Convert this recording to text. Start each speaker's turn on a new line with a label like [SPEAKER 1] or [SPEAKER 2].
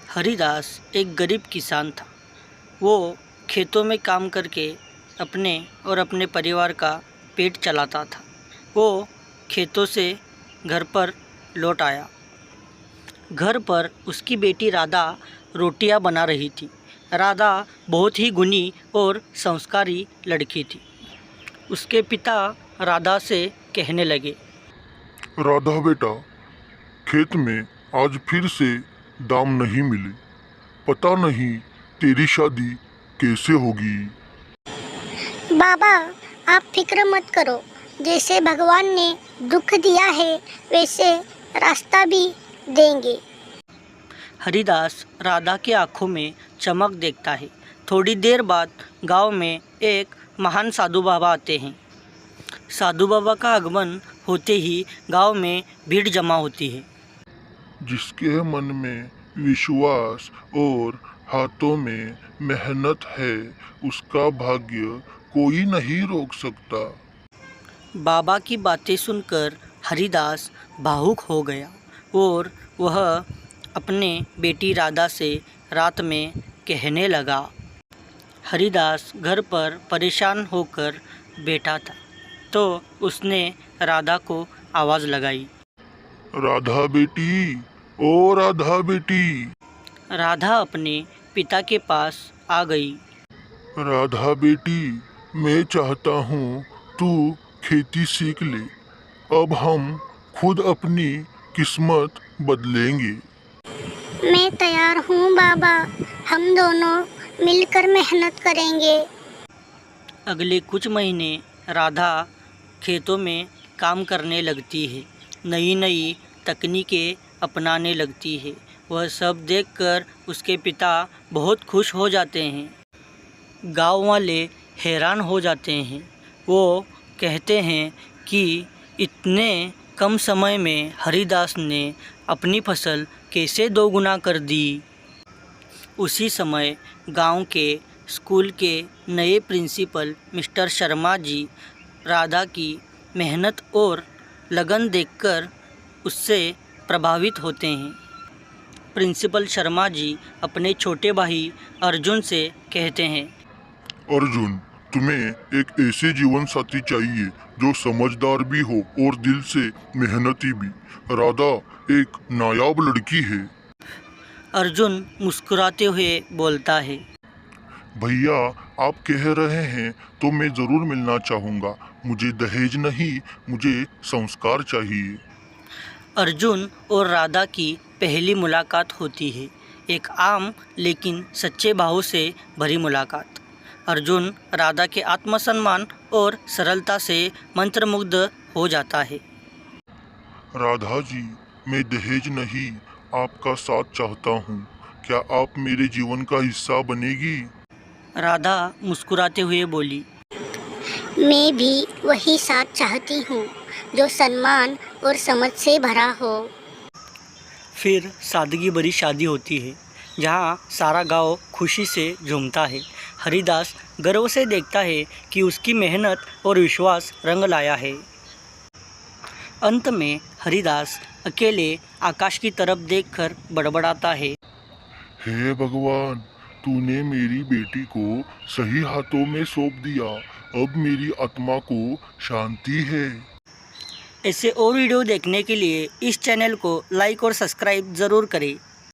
[SPEAKER 1] हरिदास एक गरीब किसान था। वो खेतों में काम करके अपने और अपने परिवार का पेट चलाता था। वो खेतों से घर पर लौट आया। घर पर उसकी बेटी राधा रोटियां बना रही थी। राधा बहुत ही गुणी और संस्कारी लड़की थी। उसके पिता राधा से कहने लगे,
[SPEAKER 2] राधा बेटा, खेत में आज फिर से दाम नहीं मिले। पता नहीं तेरी शादी कैसे होगी।
[SPEAKER 3] बाबा, आप फिक्र मत करो। जैसे भगवान ने दुख दिया है वैसे रास्ता भी देंगे।
[SPEAKER 1] हरिदास राधा की आंखों में चमक देखता है। थोड़ी देर बाद गांव में एक महान साधु बाबा आते हैं। साधु बाबा का आगमन होते ही गांव में भीड़ जमा होती है।
[SPEAKER 2] जिसके मन में विश्वास और हाथों में मेहनत है, उसका भाग्य कोई नहीं रोक सकता।
[SPEAKER 1] बाबा की बातें सुनकर हरिदास भावुक हो गया और वह अपने बेटी राधा से रात में कहने लगा। हरिदास घर पर परेशान होकर बैठा था तो उसने राधा को आवाज़ लगाई,
[SPEAKER 2] राधा बेटी, ओ राधा बेटी।
[SPEAKER 1] राधा अपने पिता के पास आ गई।
[SPEAKER 2] राधा बेटी, मैं चाहता हूँ तू खेती सीख ले। अब हम खुद अपनी किस्मत बदलेंगे।
[SPEAKER 3] मैं तैयार हूँ बाबा। हम दोनों मिलकर मेहनत करेंगे।
[SPEAKER 1] अगले कुछ महीने राधा खेतों में काम करने लगती है, नई नई तकनीकें अपनाने लगती है। वह सब देखकर उसके पिता बहुत खुश हो जाते हैं। गांव वाले हैरान हो जाते हैं। वो कहते हैं कि इतने कम समय में हरिदास ने अपनी फसल कैसे दोगुना कर दी। उसी समय गांव के स्कूल के नए प्रिंसिपल मिस्टर शर्मा जी राधा की मेहनत और लगन देखकर उससे प्रभावित होते हैं। प्रिंसिपल शर्मा जी अपने छोटे भाई अर्जुन से कहते हैं,
[SPEAKER 2] अर्जुन, तुम्हें एक ऐसे जीवन साथी चाहिए जो समझदार भी हो और दिल से मेहनती भी। राधा एक नायाब लड़की है।
[SPEAKER 1] अर्जुन मुस्कुराते हुए बोलता है,
[SPEAKER 2] भैया, आप कह रहे हैं तो मैं ज़रूर मिलना चाहूँगा। मुझे दहेज नहीं, मुझे संस्कार चाहिए।
[SPEAKER 1] अर्जुन और राधा की पहली मुलाकात होती है। एक आम लेकिन सच्चे भाव से भरी मुलाकात। अर्जुन राधा के आत्मसम्मान और सरलता से मंत्रमुग्ध हो जाता है।
[SPEAKER 2] राधा जी, मैं दहेज नहीं, आपका साथ चाहता हूँ। क्या आप मेरे जीवन का हिस्सा बनेगी?
[SPEAKER 1] राधा मुस्कुराते हुए बोली,
[SPEAKER 3] मैं भी वही साथ चाहती हूँ जो सम्मान और समझ से भरा हो।
[SPEAKER 1] फिर सादगी भरी शादी होती है जहाँ सारा गांव खुशी से झूमता है। हरिदास गर्व से देखता है कि उसकी मेहनत और विश्वास रंग लाया है। अंत में हरिदास अकेले आकाश की तरफ देखकर बड़बड़ाता है,
[SPEAKER 2] हे भगवान, तूने मेरी बेटी को सही हाथों में सौंप दिया। अब मेरी आत्मा को शांति है।
[SPEAKER 1] ऐसे और वीडियो देखने के लिए इस चैनल को लाइक और सब्सक्राइब ज़रूर करें।